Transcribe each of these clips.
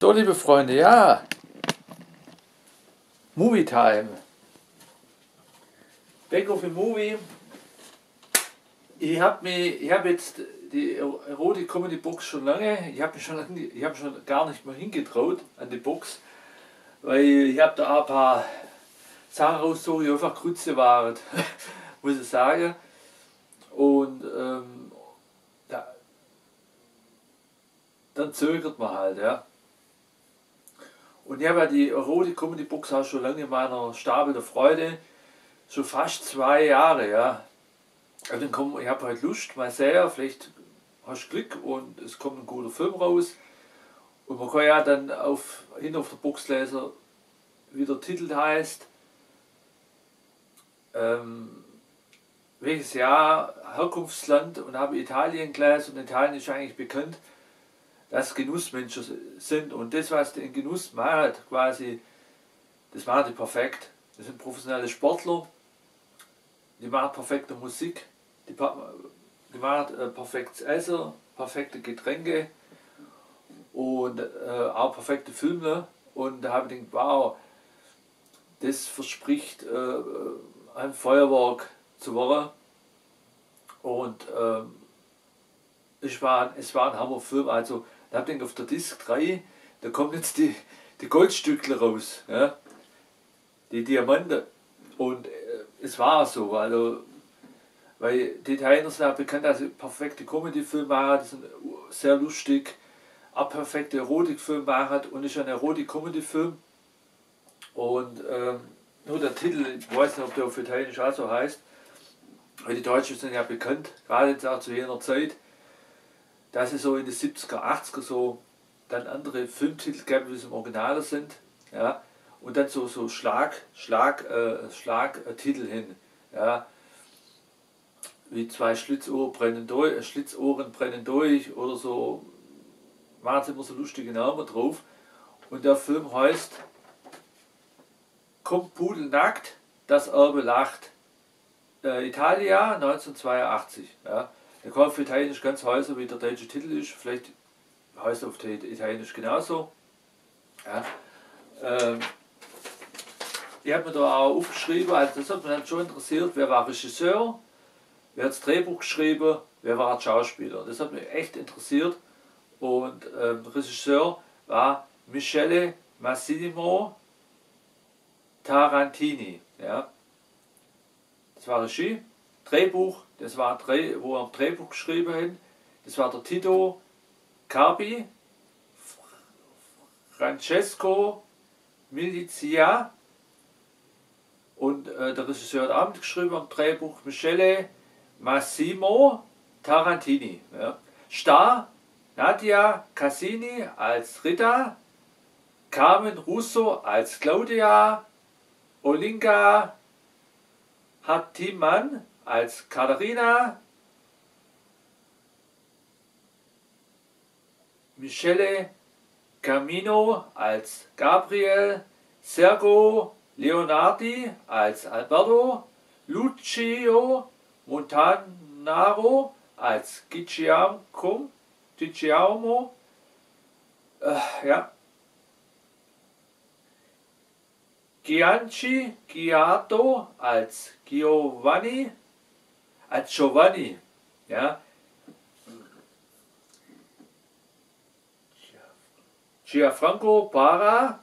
So, liebe Freunde, ja, Movie Time. Back of the Movie. Ich hab jetzt die Erotik Comedy Box schon lange. Ich habe schon gar nicht mehr hingetraut an die Box, weil ich habe da ein paar Sachen rausgesucht, die einfach Grütze waren, muss ich sagen. Und dann zögert man halt, ja. Und ich habe ja die Erotik Comedy Box auch schon lange in meiner Stapel der Freude, schon fast 2 Jahre, ja. Also dann ich habe halt Lust, mal sehen, vielleicht hast du Glück und es kommt ein guter Film raus. Und man kann ja dann hinten auf der Box lesen, wie der Titel heißt, welches Jahr, Herkunftsland, und habe Italien gelesen, und Italien ist eigentlich bekannt, dass Genussmenschen sind, und das, was den Genuss macht, quasi, das machen die perfekt. Das sind professionelle Sportler, die machen perfekte Musik, die machen perfektes Essen, perfekte Getränke und auch perfekte Filme. Und da habe ich gedacht, wow, das verspricht ein Feuerwerk zu werden. Und es war ein Hammerfilm. Also da habe ich gedacht, auf der Disc 3, da kommen jetzt die Goldstückle raus, ja? Die Diamanten. Und es war so, also, weil die Italiener sind auch bekannt, dass sie perfekte Comedy-Filme machen, die sind sehr lustig, auch perfekte Erotikfilme machen, und ist ein Erotik-Comedy-Film. Und nur der Titel, ich weiß nicht, ob der auf Italienisch auch so heißt, weil die Deutschen sind ja bekannt, gerade jetzt auch zu jener Zeit, dass sie so in den 70er, 80er so dann andere Filmtitel geben, wie sie im Original sind, ja, und dann so Schlagtitel hin, ja, wie zwei Schlitzohren brennen durch oder so, machen sie immer so lustige Namen drauf. Und der Film heißt Kommt Pudel nackt, das Erbe lacht. Italia 1982. Ja. Der kann auf Italienisch ganz heißen, wie der deutsche Titel ist. Vielleicht heißt er auf Italienisch genauso. Ja. Ich habe mir da auch aufgeschrieben, also das hat mich dann schon interessiert, wer war Regisseur, wer hat das Drehbuch geschrieben, wer war der Schauspieler. Das hat mich echt interessiert. Und Regisseur war Michele Massimo Tarantini. Ja. Das war Regie. Drehbuch, das war wo er ein Drehbuch geschrieben hat, das war der Tito Carpi, Francesco Milizia, und der Regisseur hat auch mitgeschrieben am Drehbuch, Michele Massimo Tarantini. Ja. Star Nadia Cassini als Rita, Carmen Russo als Claudia, Olinga Hartiman als Katharina, Michele Camino als Gabriel, Sergio Leonardi als Alberto, Lucio Montanaro als Guillermo, ja, Giato als Giovanni, ja. Gianfranco Barra,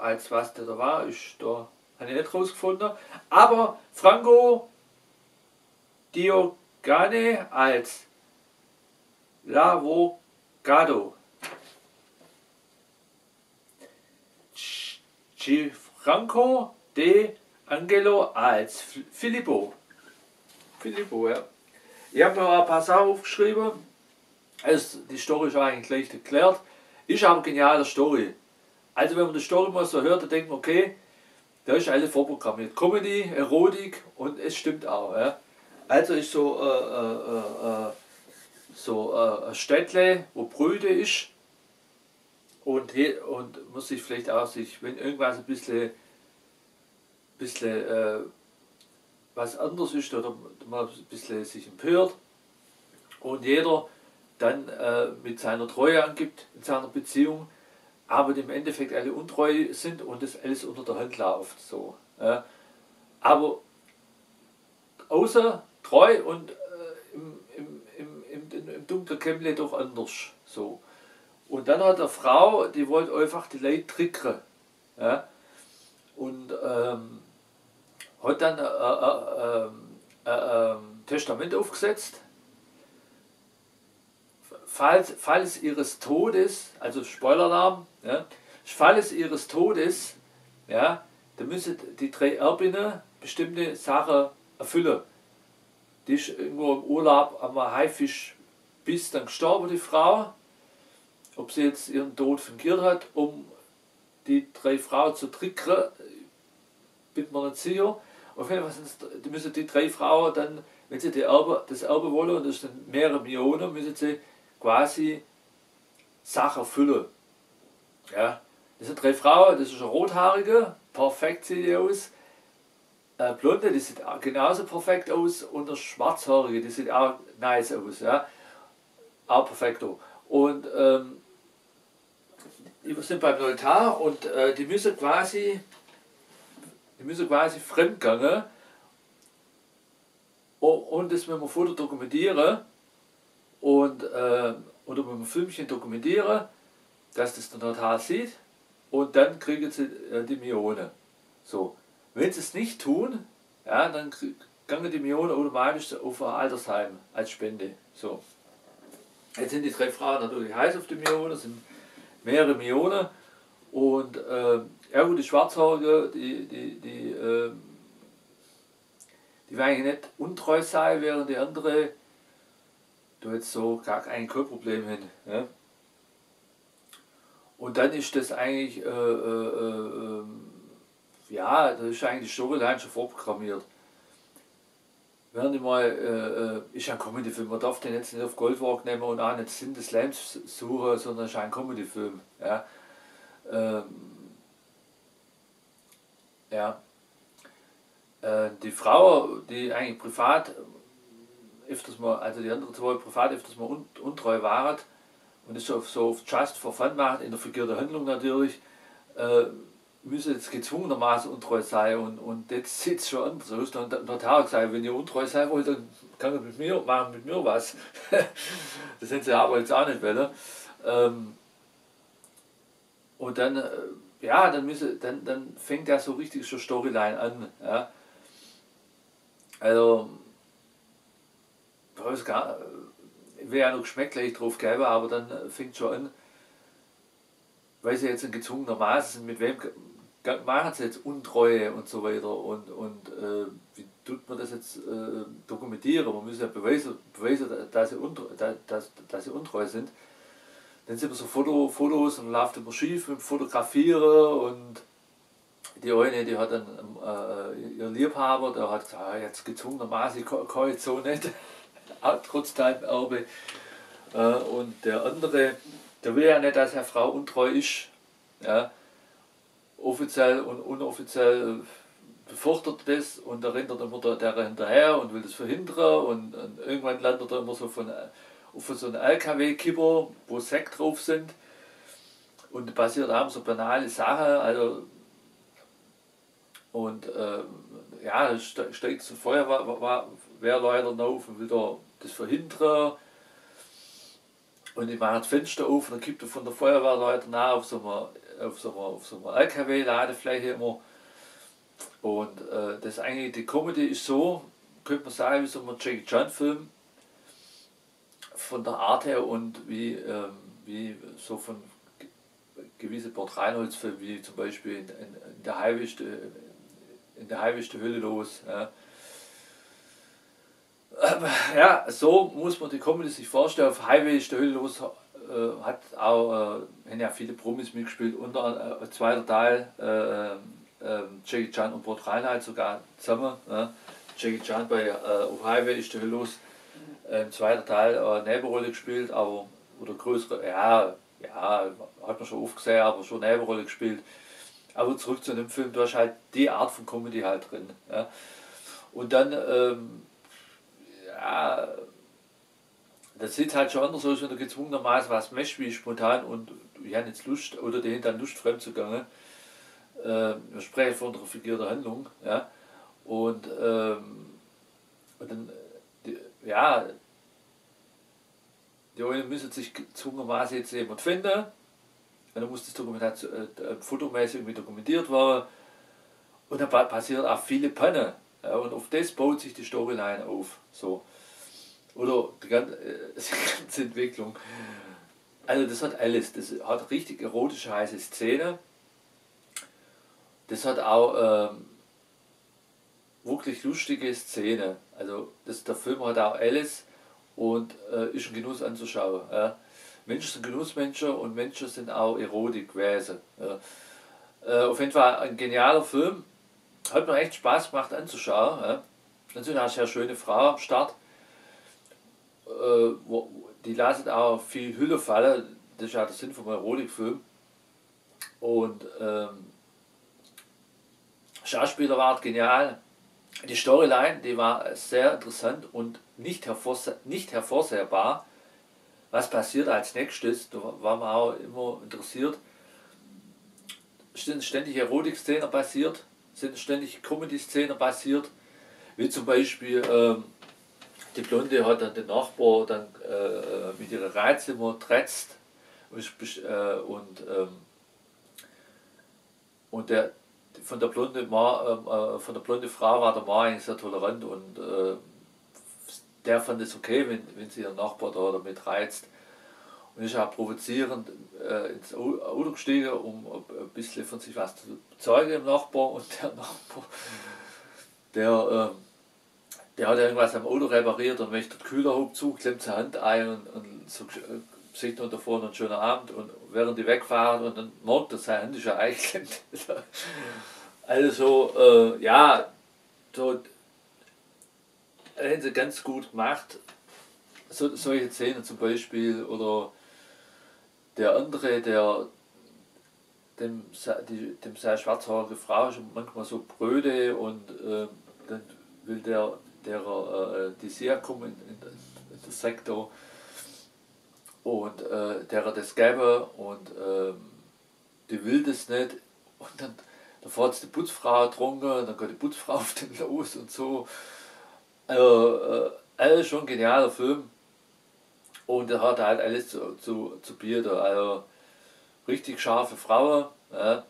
als was der da war, habe ich nicht rausgefunden, aber Franco Diogane als L'Avocado, Franco De Angelo als Filippo, ja. Ich habe noch ein paar Sachen aufgeschrieben. Also die Story ist eigentlich leicht erklärt. Ist aber eine geniale Story. Also wenn man die Story mal so hört, dann denkt man, okay, da ist alles vorprogrammiert. Comedy, Erotik, und es stimmt auch. Ja. Also ist so ein Städtle, wo Brüde ist, und muss sich vielleicht auch, wenn irgendwas ein bisschen was anderes ist, oder man ein bisschen sich empört, und jeder dann mit seiner Treue angibt in seiner Beziehung, aber die im Endeffekt alle untreu sind und das alles unter der Hand läuft. So. Aber außer treu und im dunklen Kämmerle doch anders. So. Und dann hat eine Frau, die wollte einfach die Leute trickern. Ja? Und hat dann Testament aufgesetzt, falls ihres Todes, also Spoileralarm, ja, falls ihres Todes, ja, dann müssen die 3 Erbinnen bestimmte Sachen erfüllen. Die ist irgendwo im Urlaub am Haifisch bis dann gestorben, die Frau. Ob sie jetzt ihren Tod fingiert hat, um die 3 Frauen zu trickern, bin mir nicht sicher. Auf jeden Fall müssen die 3 Frauen dann, wenn sie das Erbe wollen, und das sind mehrere Millionen, müssen sie quasi Sachen erfüllen. Ja. Das sind 3 Frauen, das ist eine rothaarige, perfekt sieht die aus. Eine Blonde, die sieht auch genauso perfekt aus, und eine schwarzhaarige, die sieht auch nice aus. Ja. Auch perfekt. Und wir sind beim Notar, und die müssen quasi fremdgehen und das mit dem Foto dokumentieren oder mit dem Filmchen dokumentieren, dass das der Notar sieht, und dann kriegen sie die Millionen. So. Wenn sie es nicht tun, ja, dann gehen die Millionen automatisch auf ein Altersheim als Spende. So. Jetzt sind die 3 Frauen natürlich heiß auf die Millionen, sind mehrere Millionen, und ja gut, die Schwarzhaarige, die will eigentlich nicht untreu sein, während die andere da jetzt so gar kein Problem hin. Ja? Und dann ist das eigentlich, ja, da ist eigentlich die Storyline schon vorprogrammiert. Während ich mal, ist ein Comedy-Film, man darf den jetzt nicht auf Goldwalk nehmen und auch nicht Sinn des Lebens suchen, sondern es ist ein Comedy-Film. Ja. Ja. Die Frau, die eigentlich privat öfters mal, also die anderen 2 privat öfters mal untreu waren und das so auf Just for Fun machen, in der Figur der Handlung natürlich, müssen jetzt gezwungenermaßen untreu sein, und jetzt sieht es schon anders aus. Und der Notar hat gesagt, wenn ihr untreu sein wollt, dann kann ihr machen mit mir was. Das sind sie aber jetzt auch nicht wollen. Und dann, ja, dann fängt ja so richtig schon Storyline an. Ja. Also, ich will ja noch Geschmack gleich drauf geben, aber dann fängt schon an, weil sie jetzt in gezwungenermaßen sind, mit wem machen sie jetzt Untreue und so weiter, und wie tut man das jetzt dokumentieren? Man muss ja beweisen, dass sie untreu sind. Dann sind immer so Fotos und läuft immer schief mit dem Fotografieren, und die eine, die hat dann ihr Liebhaber, der hat gesagt, jetzt gezwungenermaßen, ich kann jetzt so nicht, trotz deinem Erbe. Und der andere, der will ja nicht, dass eine Frau untreu ist. Ja. Offiziell und unoffiziell befürchtet das, und da rennt er immer der hinterher und will das verhindern, und irgendwann landet er immer so auf so einem LKW-Kipper, wo Sekt drauf sind, und passiert auch so banale Sachen, also, und ja, steigt so Feuerwehrleute auf und will da das verhindern, und ich mache das Fenster auf, und dann kippt er von der Feuerwehrleute nach auf so einer LKW-Ladefläche immer. Und das eigentlich, die Comedy ist so, könnte man sagen, wie so ein Jackie Chan-Film von der Art her, und wie so von gewissen Burt Reynolds-Filmen, wie zum Beispiel in der Highway ist die Hölle los. Ja. Ja, so muss man die Comedy sich vorstellen. Auf Highway ist die Hölle los hat auch haben ja viele Promis mitgespielt, unter zweiter Teil Jackie Chan und Burt Reynolds sogar zusammen. Jackie Chan bei auf Highway ist die Hölle los, im zweiten Teil eine Nebenrolle gespielt, aber oder größere, ja, hat man schon oft gesehen, aber schon eine Nebenrolle gespielt. Aber zurück zu dem Film, du hast halt die Art von Comedy halt drin. Ja. Und dann, ja, Das sieht halt schon anders aus, wenn du gezwungenermaßen was möchtest, wie spontan und ich habe jetzt Lust oder die haben dann Lust fremd zu gehen. Wir sprechen von einer figurierten Handlung, ja. Und dann, ja, die einen müssen sich gezwungenermaßen jetzt jemand finden. Und dann muss das fotomäßig irgendwie dokumentiert werden. Und dann passiert auch viele Pannen. Ja, und auf das baut sich die Storyline auf. So. Oder die ganze, die ganze Entwicklung. Also das hat alles. Das hat richtig erotische, heiße Szene. Das hat auch wirklich lustige Szene. Also der Film hat auch alles und ist ein Genuss anzuschauen. Ja. Menschen sind Genussmenschen und Menschen sind auch Erotikwesen. Ja. Auf jeden Fall ein genialer Film. Hat mir echt Spaß gemacht anzuschauen. Ja. Dann sind auch sehr schöne Frauen am Start. Die lassen auch viel Hülle fallen. Das ist ja der Sinn vom Erotikfilm. Und Schauspieler war genial. Die Storyline, die war sehr interessant und nicht hervorsehbar. Was passiert als nächstes? Da war man auch immer interessiert. Sind ständig Erotik-Szenen passiert, sind ständig Comedy-Szenen passiert, wie zum Beispiel die Blonde hat dann den Nachbar dann mit ihrer Reizimmer trätzt und der von der blonde Frau war der Mann eigentlich sehr tolerant und der fand es okay, wenn sie ihren Nachbar da damit reizt. Und ist auch provozierend ins Auto gestiegen, um ein bisschen von sich was zu zeigen im Nachbar. Und der Nachbar, der hat irgendwas am Auto repariert und möchte den Kühlerhub zu, klemmt seine Hand ein und so, sieht unter vorne einen schönen Abend. Und während die wegfahren und dann merkt er, seine Hand ist ja eingeklemmt. Also, ja, so haben sie ganz gut gemacht. Solche Szenen zum Beispiel, oder der andere, dem seine schwarzhaarige Frau ist manchmal so bröde und dann will die sehr kommen in den Sektor und der das gäbe und die will das nicht und dann fährt die Putzfrau getrunken, dann geht die Putzfrau auf den los und so. Also schon ein genialer Film. Und er hat halt alles zu bieten. Also richtig scharfe Frauen, ja.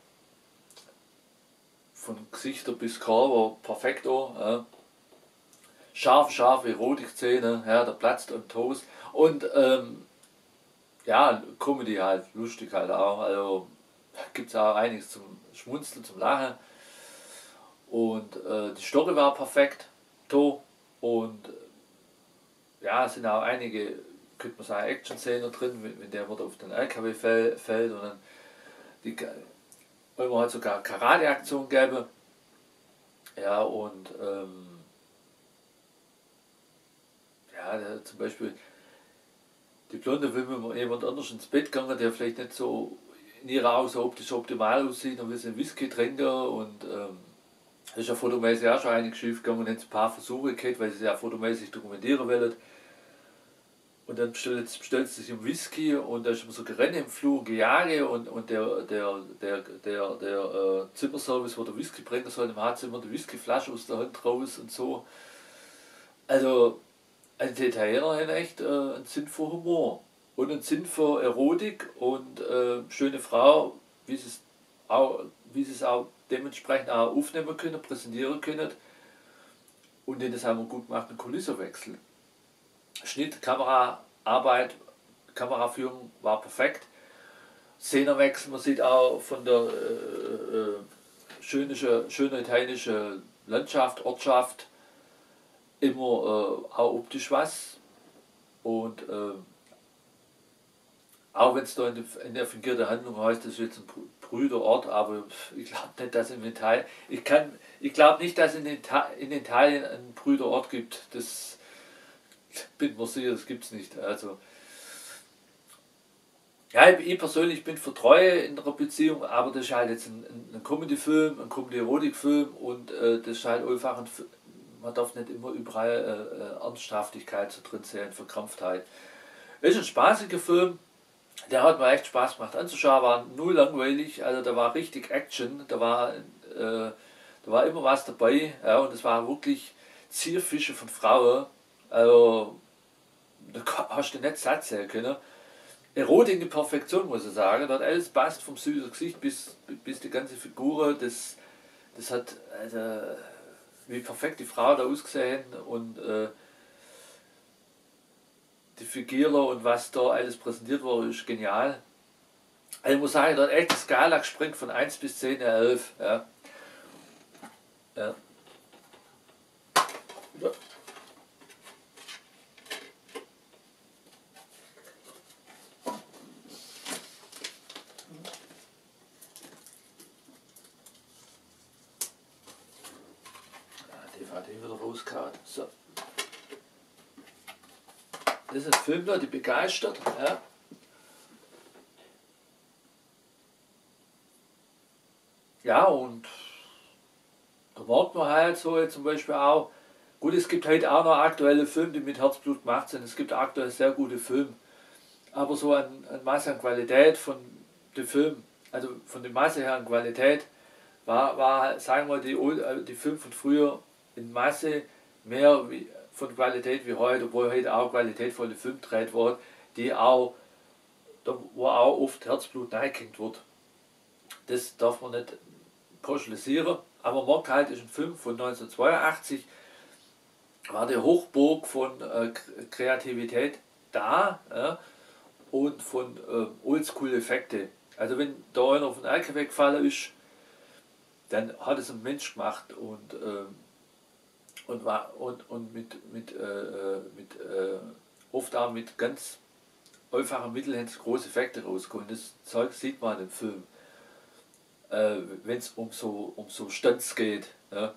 Von Gesichter bis Körper perfekt auch. Ja. Scharfe Erotik-Szene, ja, der platzt am Toast. Und ja, Comedy halt, lustig halt auch. Also gibt es auch einiges zum Schmunzeln, zum Lachen. Und die Story war perfekt, to. Und ja, es sind auch einige, könnte man sagen, Action-Szenen drin, wenn der auf den LKW fällt und dann man hat sogar Karate-Aktion gegeben. Ja, und ja, zum Beispiel die Blonde will mit jemand anders ins Bett gehen, der vielleicht nicht so in ihrer Augen so optisch optimal aussieht, und will sie einen Whisky trinken und das ist ja fotomäßig auch schon einiges schief gegangen und hat ein paar Versuche gehabt, weil sie ja fotomäßig dokumentieren wollen. Und dann bestellt sie sich einen Whisky und da ist immer so Gerenne im Flur, Gejage und der Zimmerservice, wo der Whisky bringen soll, im Haarzimmer die Whiskyflasche aus der Hand raus und so. Also die Italiener haben echt einen Sinn für Humor und einen Sinn für Erotik und schöne Frau, wie sie es auch dementsprechend auch aufnehmen können, präsentieren können. Und das haben wir gut gemacht, einen Kulissenwechsel. Schnitt, Kameraarbeit, Kameraführung war perfekt. Szenenwechsel, man sieht auch von der schönen italienischen Landschaft, Ortschaft immer auch optisch was. Und auch wenn es da in der fingierten Handlung heißt, das ist jetzt ein Brüderort, aber ich glaube nicht, dass ich glaube nicht, dass in Italien einen Brüderort gibt. Das bin mir sicher, das gibt es nicht. Also, ja, ich persönlich bin für Treue in einer Beziehung, aber das ist halt jetzt ein Comedy-Film, ein Comedy-Erotik-Film und das ist halt einfach man darf nicht immer überall Ernsthaftigkeit so drin sehen, Verkrampftheit. Ist ein spaßiger Film, der hat mir echt Spaß gemacht anzuschauen, war null langweilig, also da war richtig Action, da war immer was dabei, ja, und es war wirklich Zierfische von Frauen, also da hast du nicht satt sehen können. Erotik in Perfektion, muss ich sagen, da hat alles passt, vom süßen Gesicht bis die ganze Figur, das hat, also, wie perfekt die Frau da ausgesehen und die Figur und was da alles präsentiert wurde, ist genial. Also ich muss sagen, da hat echt die Skala gesprengt von 1 bis 10, 11. Ja. Ja. Ja. DVD wieder rausgehauen. So. Das ist ein Film da, die begeistert. Ja. Ja, und da merkt man halt so jetzt zum Beispiel auch, gut, es gibt heute auch noch aktuelle Filme, die mit Herzblut gemacht sind. Es gibt aktuell sehr gute Filme. Aber so an Masse an Qualität von dem Film, also von der Masse her an Qualität, war sagen wir, die Filme von früher in Masse mehr von Qualität wie heute, obwohl heute auch qualitätvolle Filme gedreht wird, die auch, wo auch oft Herzblut reingehängt wird. Das darf man nicht pauschalisieren, aber Mock halt ist ein Film von 1982, war der Hochburg von Kreativität da, ja, und von Oldschool-Effekte. Also wenn da einer auf den LKW gefallen ist, dann hat es ein Mensch gemacht und oft auch mit ganz einfachen Mitteln große Effekte rausgekommen. Das Zeug sieht man im Film, wenn es um so Stunts geht. Ja.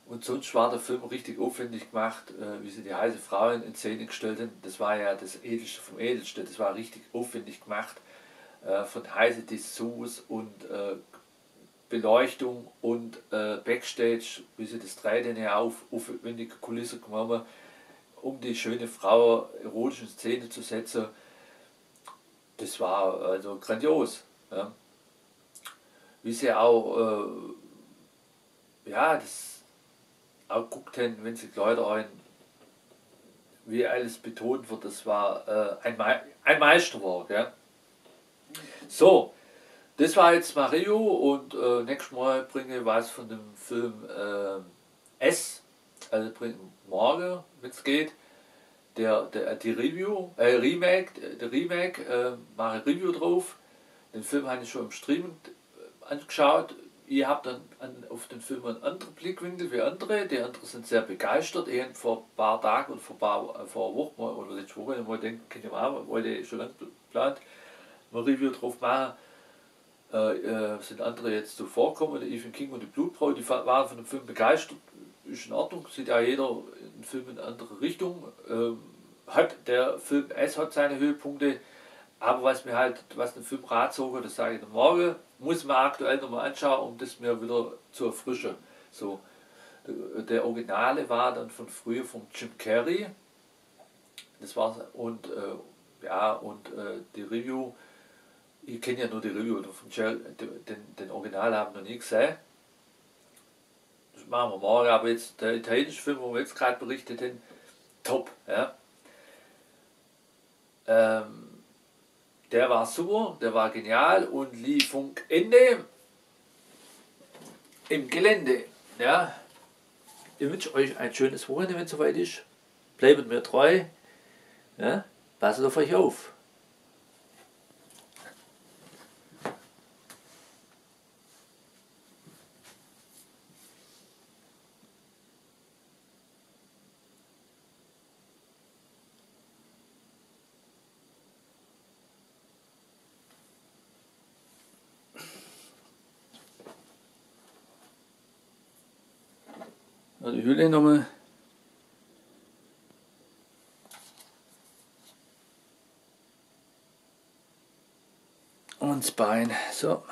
Und sonst war der Film richtig aufwendig gemacht, wie sie die heiße Frau in Szene gestellt haben. Das war ja das Edelste vom Edelsten. Das war richtig aufwendig gemacht, von heiße Dessous und Beleuchtung und Backstage, wie sie das drei ja aufwendige Kulisse gemacht haben, um die schöne Frau erotisch in Szene zu setzen. Das war also grandios. Ja. Wie sie auch, ja, das auch guckt haben, wenn sie Kleider ein, wie alles betont wird, das war ein Meisterwerk. Ja. So, das war jetzt Mario und nächstes Mal bringe ich was von dem Film S, also morgen, wenn es geht, die Remake, mache ich Review drauf. Den Film habe ich schon im Stream angeschaut. Ich habe dann auf den Film einen anderen Blickwinkel wie andere. Die anderen sind sehr begeistert. Ich habe vor ein paar Tagen oder vor einer Woche mal, oder letzte Woche mal denken, kann ich mal, wollte ich schon lange geplant, ein Review drauf machen. Sind andere jetzt so vorkommen, der Ethan King und die Blutbraut, die waren von dem Film begeistert, ist in Ordnung, sieht ja jeder einen Film in eine andere Richtung. Der Film S hat seine Höhepunkte, aber was den Film ratzoge, das sage ich dann morgen, muss man aktuell nochmal anschauen, um das mir wieder zu erfrischen. So, der Originale war dann von früher von Jim Carrey, das war's, und die Review. Ich kenne ja nur die Review von den Original haben wir noch nie gesehen. Das machen wir morgen, aber jetzt der italienische Film, wo wir jetzt gerade berichtet haben, top. Ja. Der war super, der war genial und Lieferung Ende im Gelände. Ja. Ich wünsche euch ein schönes Wochenende, wenn es soweit ist. Bleibt mir treu. Ja. Passt auf euch auf. Die Hülle nochmal. Und das Bein. So.